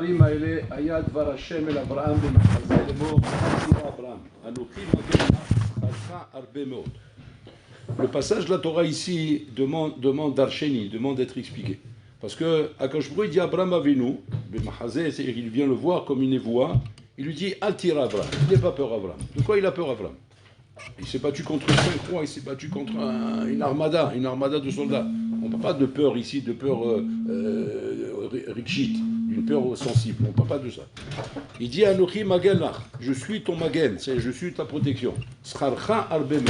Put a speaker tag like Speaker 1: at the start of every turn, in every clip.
Speaker 1: הדברים האלה היה דבר השם אל אברהם במחזה לאמור, אמר אברהם, אנוכי מגן לך הרבה מאוד. Le passage de la Torah ici demande d'Archeni, demande d'être expliqué. Parce que Akash Baruch dit Abraham Avinu, c'est-à-dire qu'il vient le voir comme une voix, il lui dit Altira Abraham, il n'ait pas peur Abraham. De quoi il a peur Abraham? Il s'est battu contre 5 rois, il s'est battu contre une armada de soldats. On ne parle pas de peur ici, de peur rikshit, d'une peur sensible, on ne parle pas de ça. Il dit Anochi Magelach, je suis ton Magen, c'est je suis ta protection. Scharcha arbeme.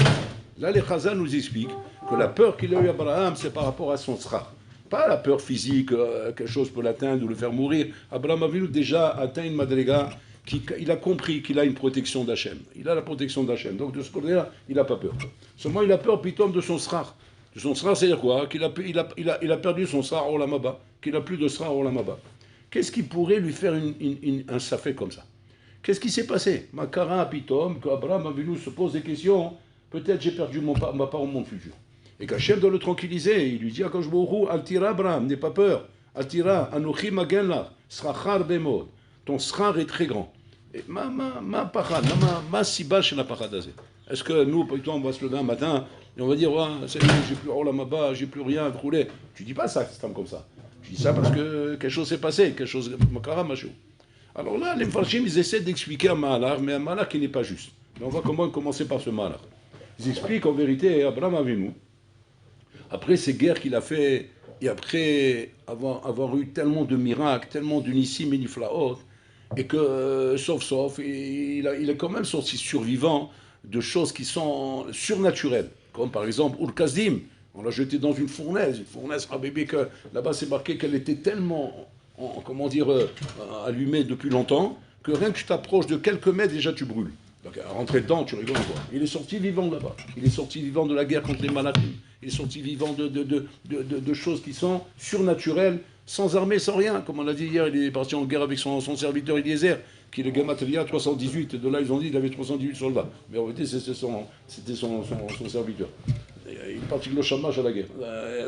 Speaker 1: Là, les Chazal nous expliquent que la peur qu'il a eu Abraham, c'est par rapport à son schar. Pas la peur physique, quelque chose peut l'atteindre ou le faire mourir. Abraham a vu déjà atteint une madriga, il a compris qu'il a une protection d'Hachem. Il a la protection d'Hachem. Donc de ce côté-là, il n'a pas peur. Seulement, il a peur, pitom, de son schar. De son schar, c'est-à-dire quoi? Qu'il a perdu son schar olam haba, qu'il n'a plus de schar olam haba. Qu'est-ce qui pourrait lui faire un safek comme ça? Qu'est-ce qui s'est passé? Makara, pitom, qu'Abraham a venu se pose des questions. Peut-être j'ai perdu ma part au monde futur. Et qu'Hachem doit le tranquilliser. Il lui dit Akash Baruch Hu, Altira Abraham, n'aie pas peur. Altira, Anochi Magen Lach, Srachar Bemod. Ton srar est très grand. Et ma siba chez la paradazé. Est-ce que nous, plutôt, on va se lever un matin et on va dire, c'est j'ai plus olam haba, j'ai plus rien, roulé. Tu dis pas ça, c'est comme ça. Tu dis ça parce que quelque chose s'est passé, quelque chose, makara machou. Alors là, les Mfarshim, ils essaient d'expliquer un malheur, mais un malheur qui n'est pas juste. Mais on va commencer par ce malheur. Ils expliquent en vérité, Abraham Avinu, après ces guerres qu'il a fait, et après avoir eu tellement de miracles, tellement d'unissim et niflaot, et que, sauf, il est quand même sorti survivant de choses qui sont surnaturelles, comme par exemple Ul-Kazdim, on l'a jeté dans une fournaise à bébé, que là-bas c'est marqué qu'elle était tellement, allumée depuis longtemps, que rien que tu t'approches de quelques mètres, déjà tu brûles. Donc à rentrer dedans, tu rigoles quoi. Il est sorti vivant là-bas. Il est sorti vivant de la guerre contre les malachim. Il est sorti vivant de choses qui sont surnaturelles, sans armée, sans rien. Comme on l'a dit hier, il est parti en guerre avec son serviteur Eliezer, qui est le Gematria 318. Et de là, ils ont dit qu'il avait 318 soldats. Mais en réalité, c'était son serviteur. Il est parti de l'Oshamash à la guerre.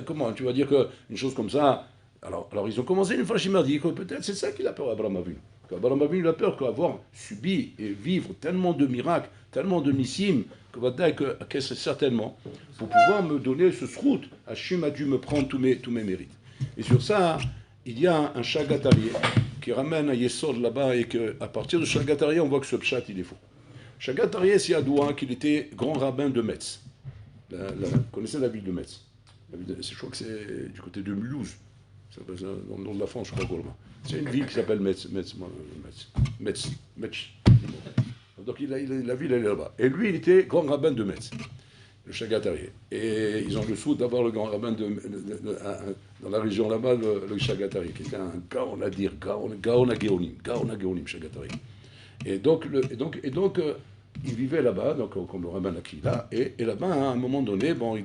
Speaker 1: Comment tu vas dire qu'une chose comme ça... Alors ils ont commencé une fois, il m'a dit que peut-être c'est ça qu'il a peur, Abraham Avinu. Abraham Avinu a peur qu'avoir subi et vivre tellement de miracles, tellement de nissim, que c'est certainement, pour pouvoir me donner ce srout, Hachem a dû me prendre tous mes mérites. Et sur ça, il y a un Shagatarié qui ramène un Yesod là-bas, et qu'à partir de Shagatarié, on voit que ce pshat, il est faux. Shagatarié, c'est Adoua, qu'il était grand rabbin de Metz. Vous connaissez la ville de Metz? Je crois que c'est du côté de Mulhouse. Dans le nom de la France, je crois. C'est une ville qui s'appelle Metz. Donc la ville, elle est là-bas. Et lui, il était grand rabbin de Metz, le Shagatarié. Et ils ont le souhait d'avoir le grand rabbin dans la région là-bas, le Shagatarié, qui était un Gaon à dire, Gaon à Géonim, Shagatarié. Et donc, il vivait là-bas, donc comme le rabbin Akila, et là-bas, à un moment donné, donc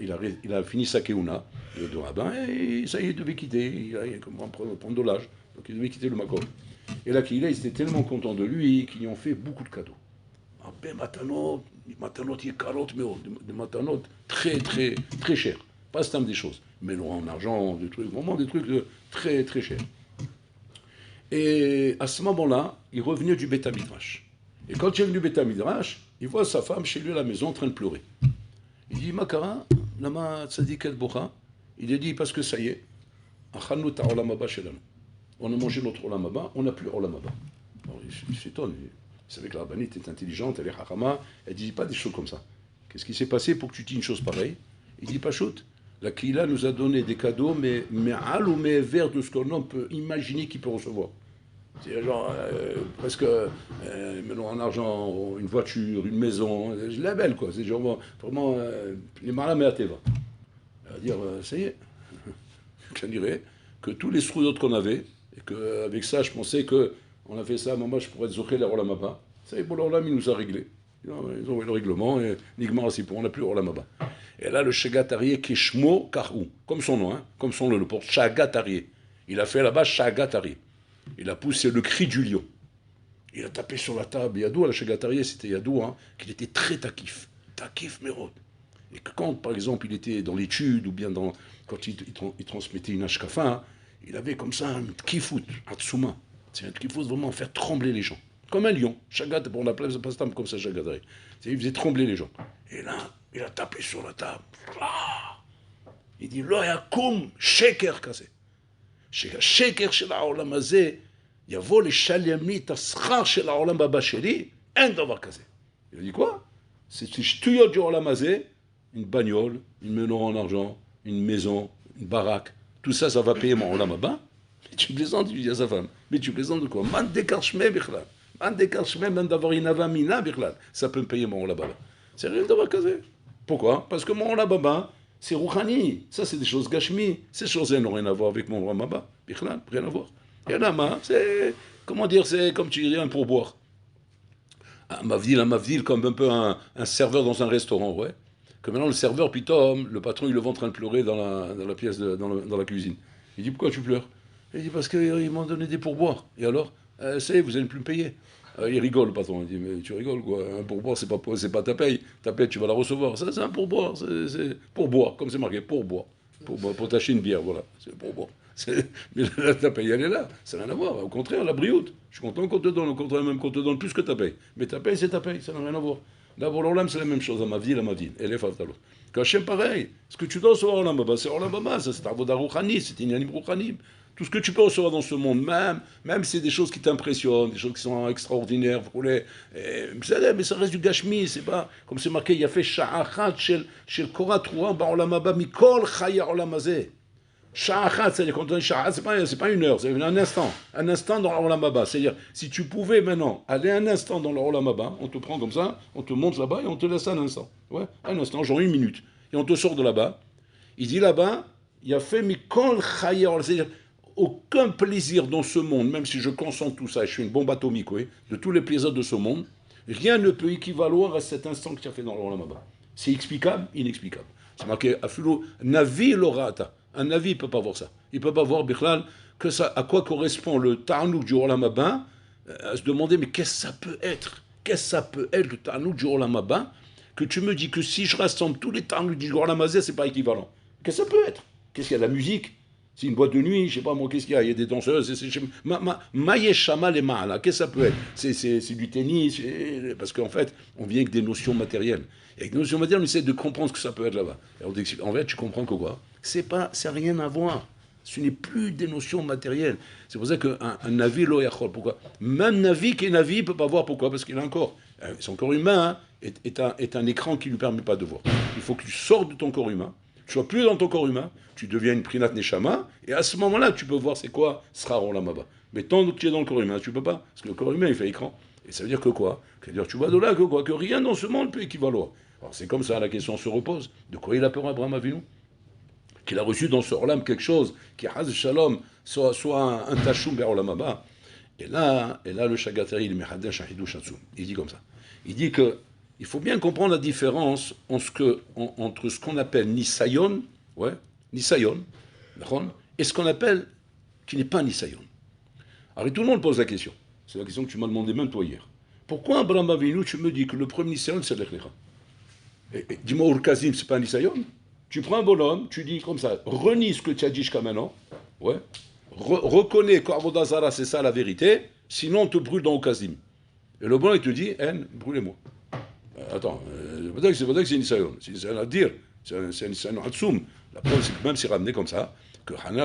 Speaker 1: il a fini sa keuna de rabbin, et ça y est, il devait quitter, il a prendre de l'âge, donc il devait quitter le Makom. Et l'Akila, ils étaient tellement contents de lui qu'ils lui ont fait beaucoup de cadeaux. Matanot yekarot meod, des matanot très, très, très chers. Pas stam des choses, mais non, en argent, des trucs, vraiment des trucs très, très chers. Et à ce moment-là, il revenait du Beth Midrash. Et quand il est venu Beth Midrash, il voit sa femme chez lui à la maison en train de pleurer. Il dit Makara, lama tzadik el bocha. Il a dit parce que ça y est, achanut olam haba shelanu. On a mangé notre olam haba, on n'a plus olam haba. Alors il s'étonne. Il savait que la rabbinite est intelligente, elle est hachama. Elle ne dit pas des choses comme ça. Qu'est-ce qui s'est passé pour que tu dises une chose pareille? Il dit pas shoot. La Kila nous a donné des cadeaux, mais al ou mais vers de ce qu'on peut imaginer qu'il peut recevoir. C'est genre presque maintenant en argent, une voiture, une maison, la belle quoi. C'est genre vraiment les malam et ateva. À dire ça y est, je dirais que tous les sroudotes qu'on avait, et qu'avec ça je pensais que on a fait ça, maman je pourrais être zoché la olam haba. Ça y est, bon l'olam il nous a réglé. Ils ont envoyé le règlement et Nigmar aussi pour on n'a plus olam haba. Et là le Shagatarié Kishmo Karou, comme son nom, comme son nom, le porte Shagatarié. Il a fait là-bas Shagatarié. Il a poussé le cri du lion. Il a tapé sur la table. Yadou, à la Shagatarié, c'était Yadou, qu'il était très takif. Takif, mérod. Et que quand, par exemple, il était dans l'étude, ou bien quand il transmettait une ashkafa, il avait comme ça un kifout, un tsouma. C'est un truc qu'il faut vraiment faire trembler les gens. Comme un lion. Chagat, on l'appelait pas comme ça, Chagadari. Il faisait trembler les gens. Et là, il a tapé sur la table. Il dit, Lo yakum sheker kase. Sheker shel ha'olam hazeh, yavo לשלם לי את השכר של העולם הבא שלי, אין דבר כזה. Il a dit quoi? C'est שטויות du עולם הזה, une bagnole, une maison en argent, une maison, une baraque, tout ça, ça va payer mon עולם הבא? Mais tu plaisantes, il dit à sa femme. Mais tu plaisantes de quoi? Man dekar shmeh bichlal. Man dekar shmeh, man davar inava mina bichlal. Ça peut me payer mon עולם הבא. C'est rien d'avoir casé. Pourquoi? Parce que mon עולם הבא, c'est rouhani. Ça, c'est des choses gashmi. Ces choses-là n'ont rien à voir avec mon עולם הבא. Bichlal, rien à voir. Et là, c'est, comment dire, c'est comme tu dirais un pourboire. Un mavdil, comme un peu un serveur dans un restaurant, ouais. Que maintenant le serveur, pitom, le patron, il le voit en train de pleurer dans la pièce, dans la cuisine. Il dit, pourquoi tu pleures? Il dit, parce qu'ils m'ont donné des pourboires. Et alors, c'est, vous allez plus me payer. Il rigole, le patron. Il dit, mais tu rigoles, quoi. Un pourboire, c'est pas ta paye. Ta paye, tu vas la recevoir. Ça, c'est un pourboire. C'est pourboire, comme c'est marqué, pourboire. Pour t'acheter une bière, voilà. C'est pourboire. Mais ta paye, elle est là. Ça n'a rien à voir. Au contraire, la brioute. Je suis content qu'on te donne. Au contraire, même qu'on te donne plus que ta paye. Mais ta paye, c'est ta paye. Ça n'a rien à voir. Là, pour l'Olam, c'est la même chose. À ma ville, Elle est fatale. Qu'Hachem, pareil. Ce que tu dois recevoir au Olam Baba, c'est Olam Baba. Ça, c'est Avoda Rouchani. C'est Inyanim Rouchanim. Tout ce que tu peux recevoir dans ce monde, même si c'est des choses qui t'impressionnent, des choses qui sont extraordinaires, mais ça reste du gashmi, c'est pas, comme c'est marqué, il y a fait sha'achat shel korat ruah ba'olam haba mikol chaya olam hazeh. Sha'achat, c'est-à-dire quand on dit sha'achat, c'est pas une heure, c'est un instant dans l'olam haba. C'est-à-dire, si tu pouvais maintenant aller un instant dans l'olam haba, on te prend comme ça, on te monte là-bas et on te laisse un instant. Ouais, un instant, genre une minute. Et on te sort de là-bas. Il dit là-bas, il y a fait mikol chaya olam, c'est-à-dire, aucun plaisir dans ce monde, même si je concentre tout ça, je suis une bombe atomique, oui, de tous les plaisirs de ce monde, rien ne peut équivaloir à cet instant que tu as fait dans l'Olam Haba. C'est explicable, inexplicable. C'est marqué, Afilo, Navi l'orata. Un Navi ne peut pas voir ça. Il ne peut pas voir, Bichlal, que ça, à quoi correspond le Ta'anouk du Olam Haba, à se demander, mais qu'est-ce que ça peut être? Qu'est-ce que ça peut être le Ta'anouk du Olam Haba, que tu me dis que si je rassemble tous les Ta'anouk du Olam Haba, c'est pas équivalent. Qu'est-ce que ça peut être? Qu'est-ce qu'il y a? La musique? C'est une boîte de nuit, je sais pas moi, qu'est-ce qu'il y a? Il y a des danseuses, Maïeshama les Ma'ala, qu'est-ce que ça peut être? C'est du tennis, parce qu'en fait, on vient avec des notions matérielles. Et avec des notions matérielles, on essaie de comprendre ce que ça peut être là-bas. En fait, tu comprends que quoi? C'est rien à voir. Ce n'est plus des notions matérielles. C'est pour ça qu'un navi lo yachol. Pourquoi? Même navi qui est navi, il ne peut pas voir. Pourquoi? Parce qu'il a un corps. Son corps humain est un écran qui ne lui permet pas de voir. Il faut que tu sortes de ton corps humain. Tu sois plus dans ton corps humain, tu deviens une prinat neshama, et à ce moment-là, tu peux voir c'est quoi sera olam haba. Mais tant que tu es dans le corps humain, tu peux pas, parce que le corps humain, il fait écran. Et ça veut dire que quoi? Tu vois de là que quoi? Que rien dans ce monde peut équivaloir. Alors c'est comme ça, la question se repose. De quoi il a peur Abraham Avinu? Qu'il a reçu dans ce olam quelque chose, qui a haz shalom, soit un tachum vers olam haba. Et là, le Shagatari, il il dit comme ça. Il dit que il faut bien comprendre la différence entre ce qu'on appelle Nisayon, ouais, Nisayon, et ce qu'on appelle qui n'est pas Nisayon. Alors tout le monde pose la question. C'est la question que tu m'as demandé même toi hier. Pourquoi Abraham Avinu, tu me dis que le premier Nisayon, c'est l'Echlecha? Dis-moi, Urkazim, c'est pas un Nisayon? Tu prends un bonhomme, tu dis comme ça, renie ce que tu as dit jusqu'à maintenant, ouais, reconnais qu'Avodazara, c'est ça la vérité, sinon on te brûle dans Urkazim. Et le bonhomme, il te dit, brûlez-moi. Attends, c'est pas que c'est une Nisayon, c'est une Nisayon à dire, c'est un Nisayon à Tsoum. La preuve, c'est que même c'est ramené comme ça, que Hanania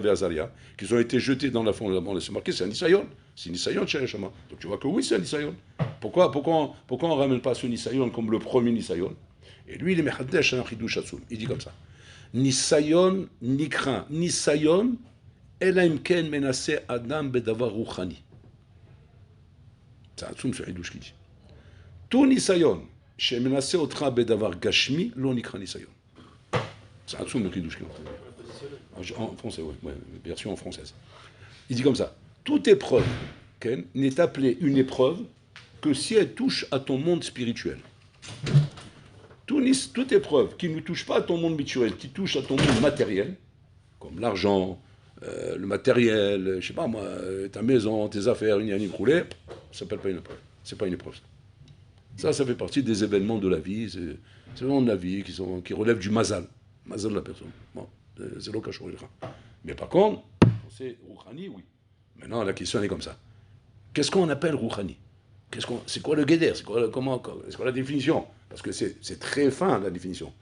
Speaker 1: et Azaria, qu'ils ont été jetés dans la fondamentaire, c'est marqué, c'est un Nisayon, c'est un Nisayon chez Shama. Donc tu vois que oui, c'est un Nisayon. Pourquoi on ne ramène pas ce Nisayon comme le premier Nisayon? Et lui, il est Mechadesh un Chidouch Atsoum. Il dit comme ça, Nisayon nikra, Nisayon, Elaim ken menase Adam bedavar ruchani. C'est Atsoum, c'est Chidouch qui dit. Tout Nisayon, chez menase otra bedavar gashmi, lo nikra Nisayon. C'est Atsoum le Chidouch qui dit. En français, oui, version en française. Il dit comme ça, toute épreuve n'est appelée une épreuve que si elle touche à ton monde spirituel. Toute épreuve qui ne touche pas à ton monde spirituel, qui touche à ton monde matériel, comme l'argent, le matériel, je sais pas moi, ta maison, tes affaires, une année roulée, ça s'appelle pas une épreuve. C'est pas une épreuve. Ça fait partie des événements de la vie, c'est vraiment de la vie qui relèvent du mazal de la personne. Bon, c'est l'occasion. Mais par contre, c'est Rouhani, oui. Maintenant, la question est comme ça. Qu'est-ce qu'on appelle Rouhani? C'est quoi le Guéder? C'est quoi la définition? Parce que c'est très fin, la définition.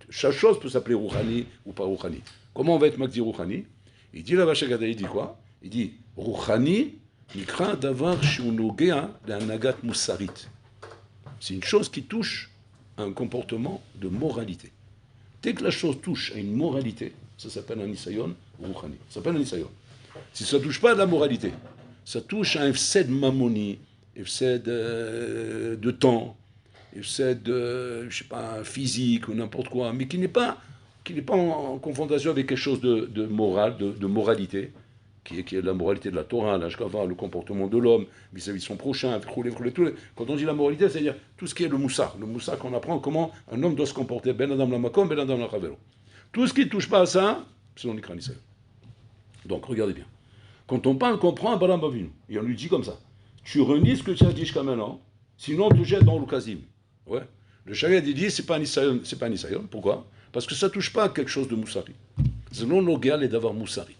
Speaker 1: Chaque chose peut s'appeler Rouhani ou pas Rouhani. Comment on va être Magdi Rouhani? Il dit la Vache Gada, il dit quoi? Il dit Rouhani, Nikra Davar Shunogea d'un Nagat Moussarit. C'est une chose qui touche à un comportement de moralité. Dès que la chose touche à une moralité, ça s'appelle un Nisayon Rouhani. Ça s'appelle un Nisayon. Si ça ne touche pas à la moralité, ça touche à un FSED mamoni, FSED de temps, FSED, je sais pas, physique ou n'importe quoi, mais qui n'est pas en confrontation avec quelque chose de moral, de moralité, qui est la moralité de la Torah, l'ashkava, le comportement de l'homme vis-à-vis de son prochain. Quand on dit la moralité, c'est-à-dire tout ce qui est le moussar qu'on apprend comment un homme doit se comporter, ben adam la makom, ben adam la chavero. Tout ce qui ne touche pas à ça, c'est l'on ikran Israël. Donc regardez bien. Quand on parle, qu'on prend Abraham Avinu, et on lui dit comme ça, tu renies ce que tu as dit jusqu'à maintenant, sinon on te jette dans le Kazim. Ouais. Le Shariat dit, c'est pas un Isayon. Pourquoi? Parce que ça ne touche pas à quelque chose de Moussari. Selon Nogal et d'avoir Moussari.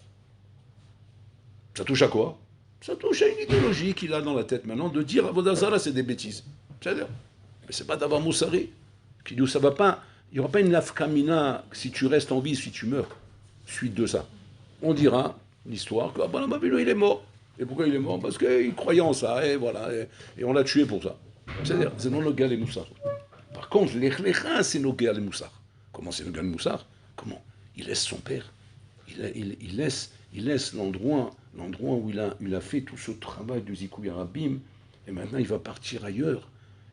Speaker 1: Ça touche à quoi? Ça touche à une idéologie qu'il a dans la tête maintenant, de dire Avodazara, c'est des bêtises. C'est-à-dire, mais c'est pas d'avoir Moussari. Qui dit, ça va pas, il n'y aura pas une nafkamina si tu restes en vie, si tu meurs. Suite de ça. On dira l'histoire qu'Abraham Avinu il est mort. Et pourquoi il est mort? Parce qu'il croyait en ça, et voilà, et on l'a tué pour ça. C'est-à-dire, c'est non le gars les moussards. Par contre, l'Echlecha, c'est nos gars les moussards. Comment c'est le gars les moussards? Comment? Il laisse son père. Il laisse l'endroit où il a fait tout ce travail de Zikouy Arabim, et maintenant il va partir ailleurs,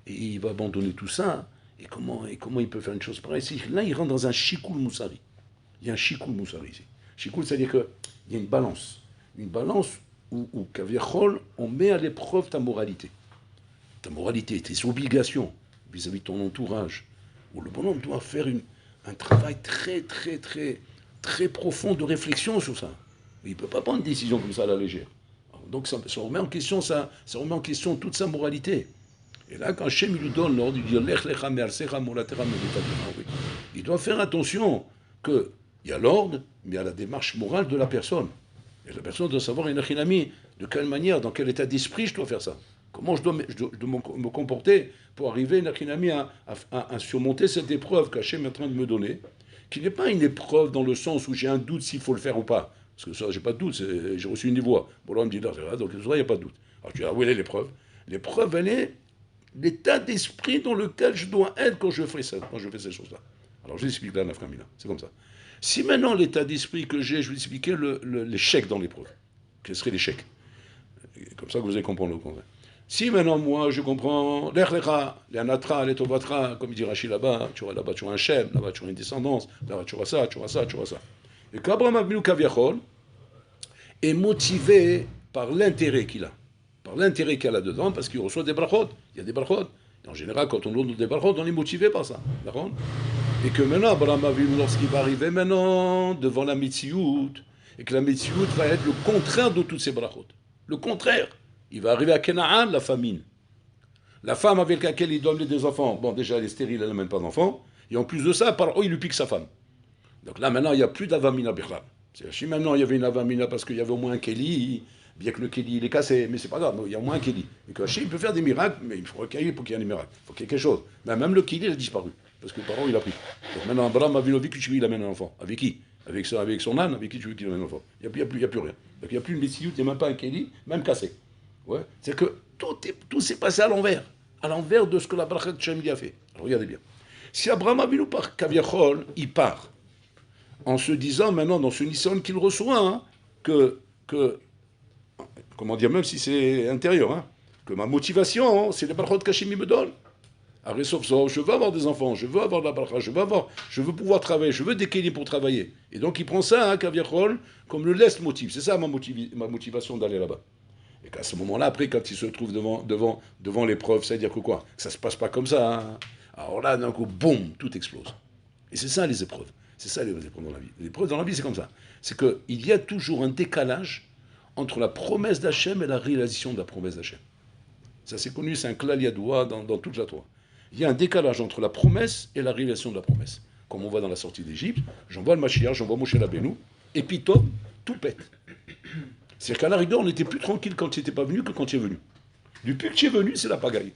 Speaker 1: et il va abandonner tout ça. Et comment il peut faire une chose pareille? Là, il rentre dans un shikoul moussari. Il y a un shikoul moussari ici. Shikoul, c'est-à-dire qu'il y a une balance où Kaviachol, on met à l'épreuve ta moralité, tes obligations vis-à-vis de ton entourage, où le bonhomme doit faire un travail très, très, très, très profond de réflexion sur ça. Il ne peut pas prendre une décision comme ça à la légère. Donc ça remet en question ça remet en question toute sa moralité. Et là, quand Hachem lui donne l'ordre de dire Lech lecha me'arsecha molatera me'vetavim, il doit faire attention qu'il y a l'ordre, mais il y a la démarche morale de la personne. Et la personne doit savoir, de quelle manière, dans quel état d'esprit je dois faire ça. Comment je dois me comporter pour arriver, à surmonter cette épreuve qu'Hachem est en train de me donner, qui n'est pas une épreuve dans le sens où j'ai un doute s'il faut le faire ou pas. Parce que ça, j'ai pas de doute, j'ai reçu une voix. Bon, là, on me dit, là, donc il n'y a pas de doute. Alors tu dis, où est l'épreuve? L'épreuve, elle est l'état d'esprit dans lequel je dois être quand je fais ces choses-là. Alors je vais expliquer là, Nafkamina, c'est comme ça. Si maintenant l'état d'esprit que j'ai, je vais expliquer l'échec dans l'épreuve. Quel serait l'échec? Comme ça que vous allez comprendre le contraire. Si maintenant moi je comprends l'Echlecha, l'Anatra, l'Etovatra, comme il dit Rachid là-bas tu auras un Shem, là-bas tu auras une descendance, là-bas tu auras ça. Et qu'Abraham Avinu Kaviachol est motivé par l'intérêt qu'il a. Par l'intérêt qu'il a là-dedans, parce qu'il reçoit des brachot. Il y a des brachot. En général, quand on donne des brachot, on est motivé par ça. D'accord? Et que maintenant, Abraham Avinu, lorsqu'il va arriver maintenant devant la Metsiout, et que la Metsiout va être le contraire de toutes ces brachot. Le contraire. Il va arriver à Kenaan, la famine. La femme avec laquelle il doit amener des enfants, bon, déjà elle est stérile, elle n'amène pas d'enfants. Et en plus de ça, il lui pique sa femme. Donc là, maintenant, il n'y a plus d'avamina birlam. Si maintenant il y avait une avamina parce qu'il y avait au moins un Kéli, bien que le Kéli il est cassé, mais c'est pas grave, il y a au moins un Kéli. Et que Hachem peut faire des miracles, mais il faut qu'il y ait des miracles. Il faut qu'il y ait quelque chose. Mais même le Kéli, il a disparu. Parce que le parent, il a pris. Donc maintenant, Abraham a vu le vécu, il amène un enfant. Avec qui? Avec son âne, avec qui tu veux qu'il amène un enfant? Il n'y a plus rien. Donc il n'y a plus une Messiout, il n'y a même pas un Kéli, même cassé. Ouais. C'est que tout s'est passé à l'envers de ce que la bracha de Hachem a fait. Alors regardez bien. Si Abraham Avinu par Kaviachol, il part en se disant maintenant dans ce Nissan qu'il reçoit, hein, que comment dire, même si c'est intérieur, hein, que ma motivation, c'est les brachot qu'Hachem me donne. Après, sauf ça, je veux avoir des enfants, je veux avoir de la bracha, je veux pouvoir travailler, je veux des kélim pour travailler. Et donc il prend ça, hein, Kaviachol, comme le laisse motive. C'est ça ma motivation d'aller là-bas. Et qu'à ce moment-là, après, quand il se trouve devant l'épreuve, ça veut dire que quoi? Ça ne se passe pas comme ça. Hein. Alors là, d'un coup, boum, tout explose. Et c'est ça les épreuves. C'est ça les épreuves dans la vie. Les épreuves dans la vie, c'est comme ça. C'est qu'il y a toujours un décalage entre la promesse d'Hachem et la réalisation de la promesse d'Hachem. Ça, c'est connu, c'est un klal yadoua dans toute la Torah. Il y a un décalage entre la promesse et la réalisation de la promesse. Comme on voit dans la sortie d'Égypte, j'envoie le Mashiach, j'envoie Moshe Rabbeinu, et puis tout pète. C'est-à-dire qu'à la rigueur, on était plus tranquille quand tu n'étais pas venu que quand tu es venu. Depuis que tu es venu, c'est la pagaille.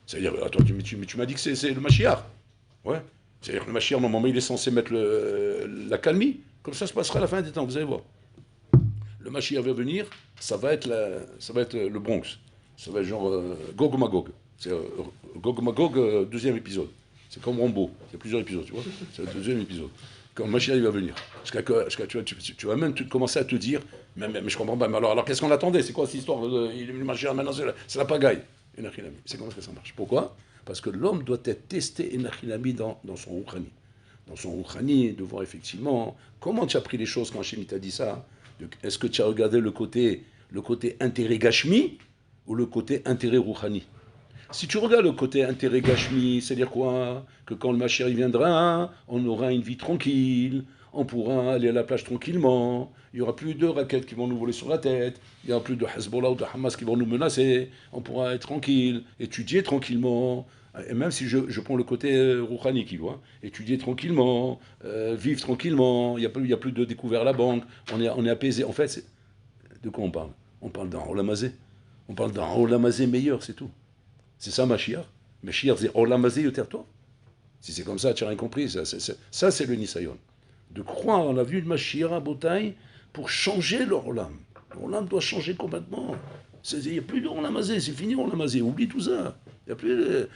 Speaker 1: C'est-à-dire, attends, tu m'as dit que c'est le Mashiach. Ouais. C'est-à-dire que le Mashiach, normalement, il est censé mettre la calmie. Comme ça se passera à la fin des temps, vous allez voir. Le Mashiach va venir, ça va être le Bronx. Ça va être genre Gog Magog. C'est Gog Magog, deuxième épisode. C'est comme Rambo, il y a plusieurs épisodes, tu vois. C'est le deuxième épisode. Quand le Mashiach va venir, tu vas même commencer à te dire, mais je comprends pas, mais alors qu'est-ce qu'on attendait? C'est quoi cette histoire le Mashiach maintenant, c'est la pagaille. C'est comme ça que ça marche. Pourquoi? Parce que l'homme doit être testé dans son Rouhani. Dans son Rouhani, de voir effectivement comment tu as pris les choses quand Hachem t'a dit ça. Est-ce que tu as regardé le côté intérêt Gashmi ou le côté intérêt Rouhani? Si tu regardes le côté intérêt Gashmi, c'est-à-dire quoi? Que quand le Mashiach viendra, on aura une vie tranquille, on pourra aller à la plage tranquillement, il n'y aura plus de raquettes qui vont nous voler sur la tête, il n'y aura plus de Hezbollah ou de Hamas qui vont nous menacer, on pourra être tranquille, étudier tranquillement, et même si je prends le côté Rouhani qui voit, étudier tranquillement, vivre tranquillement, il n'y a plus de découvert à la banque, on est apaisé. En fait, de quoi on parle? On parle d'un Olamazé. On parle d'un Olamazé meilleur, c'est tout. C'est ça Mashiach. Mashiach, c'est Olamazé yoter toi. Si c'est comme ça, tu n'as rien compris. Ça, c'est le Nisayon. De croire en la vue de Mashiach à Botaï pour changer leur Olam. L'Olam doit changer complètement. Il n'y a plus de Olamazé, c'est fini Olamazé. Oublie tout ça. Il n'y a plus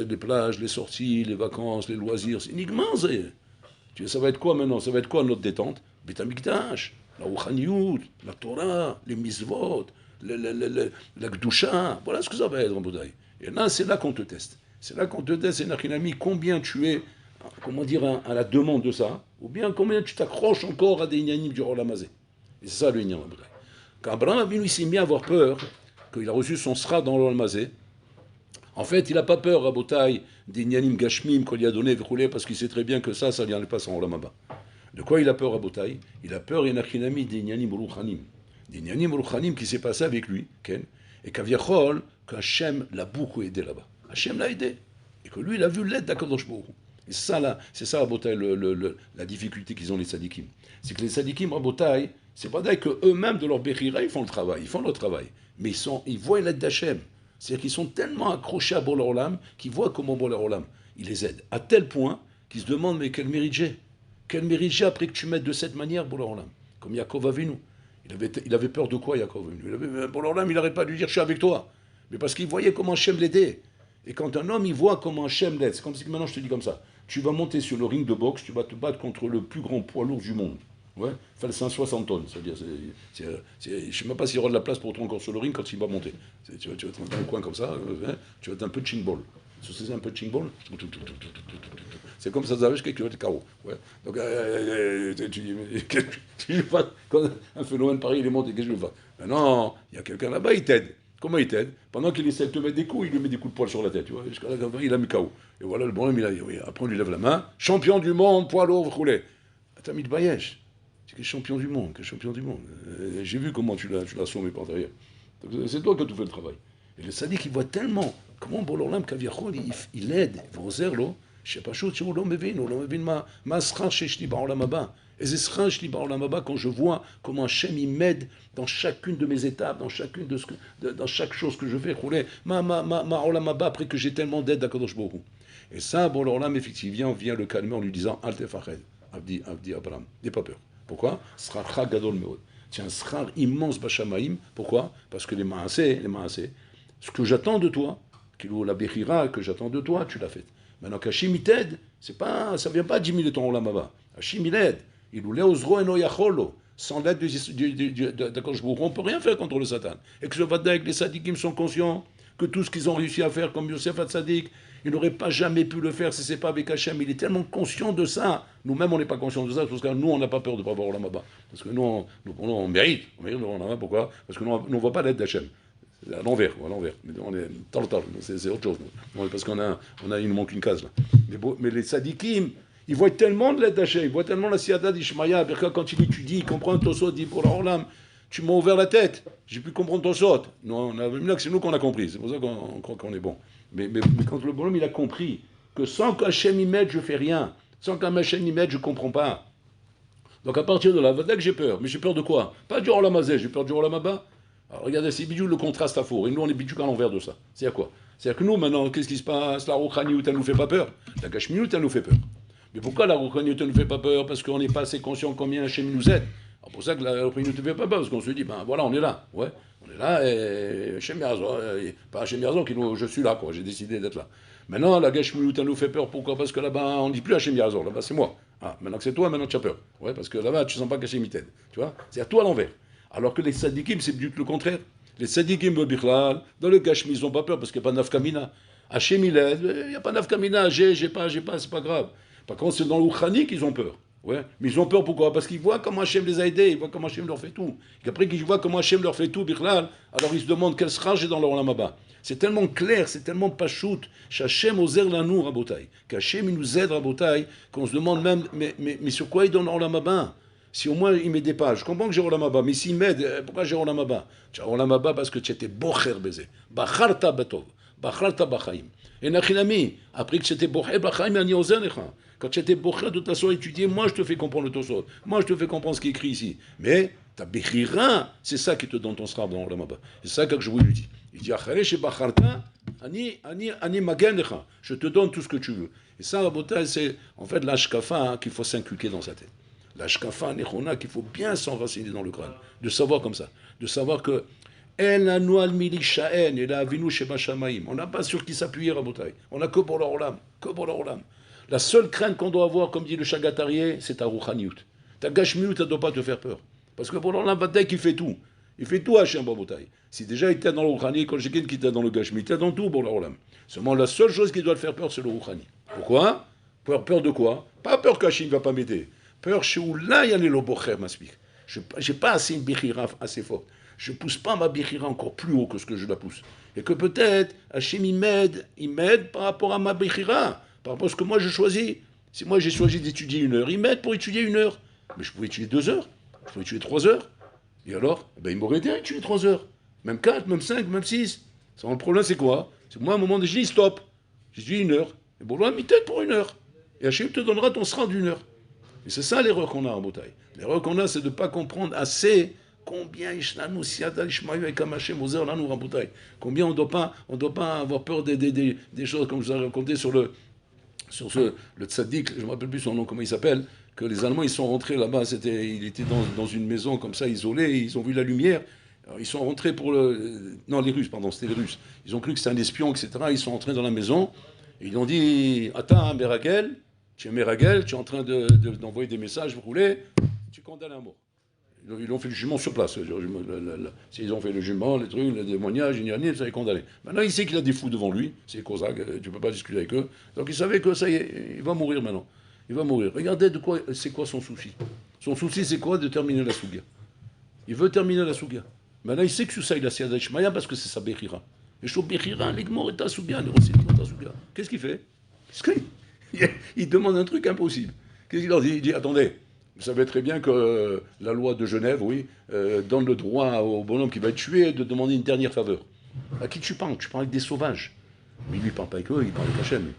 Speaker 1: les plages, les sorties, les vacances, les loisirs. C'est uniquement ça. Ça va être quoi maintenant? Ça va être quoi notre détente? Beth Amikdash, la Rouhaniyut, la Torah, les Mitzvot, la Gdusha. Voilà ce que ça va être en Bouddhaï. Et là, c'est là qu'on te teste. C'est là qu'on te teste, Nachinami, combien tu es, à la demande de ça, ou bien combien tu t'accroches encore à des Inyanim du Rolamazé. Et c'est ça le Inyan en Bouddhaï. Quand Abraham Avinu s'est mis à avoir peur, qu'il a reçu son sera dans l'Olamazé, en fait, il n'a pas peur, à Botaï, des Nyanim Gashmim qu'on lui a donné, parce qu'il sait très bien que ça ne vient pas sans Olamaba. De quoi il a peur, à Botaï? Il a peur, Yenachinami, des Nyanim Rouchanim. Des Nyanim Rouchanim qui s'est passé avec lui, Ken, et qu'Aviachol, qu'Hachem l'a beaucoup aidé là-bas. Hachem l'a aidé. Et que lui, il a vu l'aide d'Akadosh Baruch Hu. Et ça, là, c'est ça, à Botaï, la difficulté qu'ils ont, les Sadikim. C'est que les Sadikim, à Botaï, c'est pas d'ailleurs qu'eux-mêmes, de leur Bechira, ils font le travail. Mais ils voient l'aide d'Hachem. C'est-à-dire qu'ils sont tellement accrochés à Boler Olam qu'ils voient comment Boler Olam, il les aide. À tel point qu'ils se demandent, mais quel mérite j'ai? Quel mérite j'ai après que tu m'aides de cette manière, Boler Olam? Comme Yaakov Avinu. Il avait peur de quoi, Yaakov Avinu? Boler Olam, il n'arrête pas de lui dire, je suis avec toi. Mais parce qu'il voyait comment Hachem l'aidait. Et quand un homme, il voit comment Hachem l'aide, c'est comme si maintenant je te dis comme ça, tu vas monter sur le ring de boxe, tu vas te battre contre le plus grand poids lourd du monde. Ouais, enfin, 160 tonnes, c'est-à-dire, je ne sais même pas s'il y aura de la place pour toi encore sur le ring quand il va monter. Tu vas être dans un coin comme ça, tu vas être un peu de ching-ball. C'est un peu de ching-ball. C'est comme ça, que tu vas être KO. Ouais. Donc, tu dis, qu'est-ce que je fais quand un phénomène pareil, il est monté, qu'est-ce que je fais? Ben non, il y a quelqu'un là-bas, il t'aide. Comment il t'aide? Pendant qu'il essaie de te mettre des coups, il lui met des coups de poil sur la tête. Tu vois, jusqu'à là, il a mis KO. Et voilà, le bonhomme, après on lui lève la main. Champion du monde, poids lourd, roulé. T'as mis de Bayesh. C'est champion du monde, j'ai vu comment tu l'as sommé par derrière. Donc, c'est toi qui as tout fait le travail. Et le sadique, il voit tellement comment Bololam Kaviachol, il aide, il va aux airs, je sais pas, ma sra sheshli ba'olam haba. Et c'est sra sheshli ba'olam haba quand je vois comment Hachem il m'aide dans chacune de mes étapes, dans chaque chose que je fais, ma olam haba, après que j'ai tellement d'aide d'Akadosh Baruch Hu. Et ça, Bololam, effectivement, vient le calmer en lui disant, Al tefached, Abdi Abraham, n'aie pas peur. Pourquoi? Srachra gadol meod. C'est un srar immense bachamaïm. Pourquoi? Parce que les maasé, ce que j'attends de toi, la bechira que j'attends de toi, tu l'as faite. Maintenant qu'Hachim il t'aide, ça ne vient pas diminuer ton olamaba. Hachim il aide. Il ou leozro eno yacholo. Sans l'aide d'Akadosh Baruch Hu, on ne peut rien faire contre le Satan. Et que ce Vadaïk, les Sadikim sont conscients que tout ce qu'ils ont réussi à faire comme Yosef Hatzadik, il n'aurait pas jamais pu le faire si ce n'est pas avec Hachem. Il est tellement conscient de ça. Nous-mêmes, on n'est pas conscients de ça, parce que nous, on n'a pas peur de ne pas avoir Olam Haba. Parce que nous, on mérite. On mérite de Olam Haba. Pourquoi? Parce que nous, on ne voit pas l'aide d'Hachem. À l'envers. Mais on est tal, c'est autre chose. Parce il nous manque une case là. Mais les Sadikim, ils voient tellement de l'aide d'Hachem, ils voient tellement la Siyada d'Ishmaïa. Quand il étudie, il comprend Tosot, il dit pour la Olam, tu m'as ouvert la tête, j'ai pu comprendre Tosot. Non, c'est nous qu'on a compris, c'est pour ça qu'on croit qu'on est bon. Mais quand le bonhomme il a compris que sans qu'Hachem y m'aide, je fais rien. Sans qu'Hachem y m'aide, je ne comprends pas. Donc à partir de là, dès que j'ai peur, mais j'ai peur de quoi? Pas du Olam Hazé, j'ai peur du Olam Haba. Alors regardez, c'est bidou le contraste à faux. Et nous, on est bidou à l'envers de ça. C'est-à-dire quoi? C'est-à-dire que nous, maintenant, qu'est-ce qui se passe? La Rouchaniout, elle nous fait pas peur. La Gashmiout, elle nous fait peur. Mais pourquoi la Rouchaniout, elle nous fait pas peur? Parce qu'on n'est pas assez conscient combien Hachem nous aide. Alors pour ça que la Rouchaniout ne fait pas peur, parce qu'on se dit, ben voilà, on est là. Ouais, on est là, et Hachem Yarzor, pas Hachem Yarzor, je suis là, quoi. J'ai décidé d'être là. Maintenant, la Gashmiout, elle nous fait peur. Pourquoi? Parce que là-bas, on ne dit plus Hachem Yarzor. Là-bas, c'est moi. Ah, maintenant que c'est toi, maintenant tu as peur. Ouais, parce que là-bas, tu ne sens pas qu'Hachem t'aide. Tu vois? C'est à toi à l'envers. Alors que les tzadikim, c'est du tout le contraire. Les tzadikim, dans le Gashmi, ils n'ont pas peur parce qu'il n'y a pas de nafkamina. Hachem, il aide, il n'y a pas de nafkamina. J'ai pas, c'est pas grave. Par contre, c'est dans l'Ukhani qu'ils ont peur. Ouais. Mais ils ont peur pourquoi? Parce qu'ils voient comment Hachem les a aidés, ils voient comment Hachem leur fait tout. Et après qu'ils voient comment Hachem leur fait tout, alors ils se demandent quel sera j'ai dans leur lamaba. C'est tellement clair, c'est tellement pachout. Hachem oser lanou, Rabotai. Qu'Hachem, il nous aide, Rabotai, qu'on se demande même, mais sur quoi il donne leur lamaba? Si au moins il m'aidait pas, je comprends que j'ai Olam Haba, mais s'il m'aide, pourquoi j'ai Olam Haba? Tu as Olam Haba parce que tu étais bocher baiser. Bacharta batov, bacharta bachaim. Et Nachinami, après que tu étais bocher bachaim, ani ozenecha. Quand tu étais bocher de toute façon étudié, moi je te fais comprendre le tosot. Moi je te fais comprendre ce qui est écrit ici. Mais ta bechira, c'est ça qui te donne ton srab dans Olam Haba. C'est ça que je lui dis. Il dit Acharé chez bacharta, ani magenecha. Je te donne tout ce que tu veux. Et ça, Rabotai, c'est en fait l'ashkafa qu'il faut s'inculquer dans sa tête. La shkafa nechona qu'il faut bien s'enraciner dans le crâne, de savoir comme ça, de savoir que on n'a pas sur qui s'appuyer à Botaï, on n'a que pour leur olam, que pour leur olam. La seule crainte qu'on doit avoir, comme dit le Shagatarié, c'est ta rouchaniout. Ta gashmiout, elle ne doit pas te faire peur. Parce que pour leur olam, il fait tout. Il fait tout à Hachem Botaï. Si déjà il était dans le rouchani, quand j'ai quelqu'un qui était dans le gashmi, il était dans tout pour leur olam. Seulement la seule chose qui doit le faire peur, c'est le rouchani. Pourquoi? Peur de quoi? Pas peur qu'Hachem ne va pas m'aider. Peur chez où là il y a les lobocher maspik. Je n'ai pas assez une bichira assez forte. Je ne pousse pas ma bichira encore plus haut que ce que je la pousse. Et que peut-être Hachem il m'aide par rapport à ma bichira, par rapport à ce que moi je choisis. Si moi j'ai choisi d'étudier 1 heure, il m'aide pour étudier 1 heure. Mais je pouvais étudier 2 heures, je pouvais étudier 3 heures. Et alors, il m'aurait aidé à étudier 3 heures. Même 4, même 5, même 6. Le problème c'est quoi? C'est que moi à un moment donné je dis stop. J'étudie 1 heure. Et bon là, il t'aide pour 1 heure. Et Hachem te donnera ton sera d'1 heure. Et c'est ça l'erreur qu'on a en Botaï. L'erreur qu'on a, c'est de ne pas comprendre assez combien Ishlanu Siada Ishmael et Kamachem Ozer Lanu Rabotaï. Combien on ne doit pas avoir peur des choses, comme je vous ai raconté sur le tzaddik, je ne me rappelle plus son nom, comment il s'appelle, que les Allemands ils sont rentrés là-bas, il était dans une maison comme ça, isolée, ils ont vu la lumière. Alors, ils sont rentrés les Russes, pardon, c'était les Russes. Ils ont cru que c'était un espion, etc. Ils sont rentrés dans la maison, et ils ont dit attends, Meragel. Tu es Meragel, tu es en train d'envoyer des messages, vous roulez, tu condamnes à mort. Ils ont fait le jugement sur place. Ils ont fait le jugement, les trucs, les témoignages, ils ça est condamné. Maintenant, il sait qu'il a des fous devant lui, c'est Kozak, tu ne peux pas discuter avec eux. Donc il savait que ça y est, il va mourir maintenant. Il va mourir. Regardez c'est quoi son souci. Son souci, c'est quoi? De terminer la Souga. Il veut terminer la Souga. Maintenant, il sait que sous ça, il a Siada Ishmael parce que c'est sa Bechira. Et chaud Bechira, l'Igmor est à Souga, qu'est-ce qu'il fait? Il demande un truc impossible. Qu'est-ce qu'il leur dit? Il dit attendez, vous savez très bien que la loi de Genève, donne le droit au bonhomme qui va être tué de demander une dernière faveur. À qui tu parles? Tu parles avec des sauvages. Mais lui, il ne parle pas avec eux, il parle avec Hachem.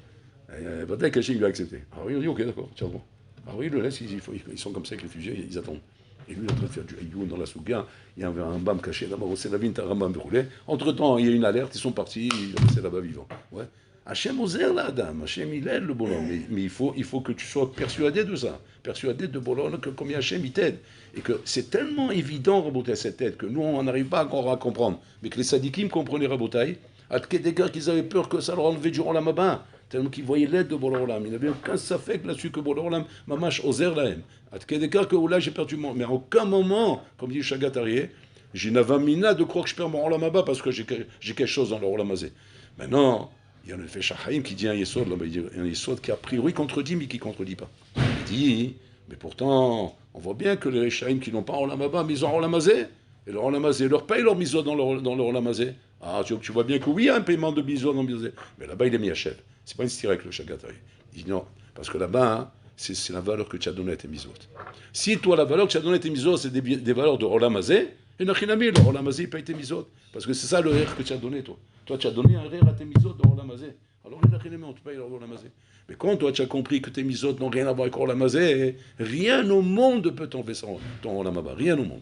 Speaker 1: Peut-être qu'Hachem lui a accepté. Alors il dit ok, d'accord, tiens bon. Alors il le laisse, ils sont comme ça avec les réfugiés, ils attendent. Et lui, il est en train de faire du hayoun dans la souga, il y avait un bam caché là-bas, c'est la vinte, un rambam brûlé. Entre-temps, il y a une alerte, ils sont partis, ils sont restés là-bas vivants. Ouais. Hachem oser la dame, Hachem il aide le bonhomme, mais il faut que tu sois persuadé de ça, persuadé de bonhomme que combien Hachem il t'aide, et que c'est tellement évident Rabotai cette aide que nous on n'arrive pas encore à comprendre, mais que les sadikim comprenaient Rabotai, à des gars qu'ils avaient peur que ça leur enlevait du Olam Haba, tellement qu'ils voyaient l'aide de Bololam, il n'avait aucun safek là-dessus que Bololam mamash oser la haine, à des gars que là j'ai perdu mon, mais à aucun moment, comme dit Shagatarié, j'ai n'avamina de croire que je perds mon Olam Haba parce que j'ai quelque chose dans le Olam Hazé. Maintenant, il y a le fait Shachaim qui dit un Yesod, là, il dit un Yesod qui a priori contredit, mais qui ne contredit pas. Il dit, mais pourtant, on voit bien que les Shachaim qui n'ont pas Olam Haba, mais ils ont Olam Hazé, et leur Olam Hazé leur paye leur miso dans leur Olam Hazé. Ah, tu vois bien que oui, il y a un paiement de miso dans le miso, mais là-bas il est mis à chef. C'est pas une stirek le Shagatari. Il dit non, parce que là-bas, c'est la valeur que tu as donnée à tes misot. Si toi, la valeur que tu as donnée à tes misot, c'est des valeurs de Olam Hazé, et Nachinami, le Olam Hazé, il paye tes misot. Parce que c'est ça le rire que tu as donné, toi. Toi, tu as donné un rire à tes misot dans Olam Hazé. Alors on te paye l'olamazé. Mais quand toi tu as compris que tes misotes n'ont rien à voir avec l'olamazé, rien au monde peut t'enlever ton olamaba. Rien au monde.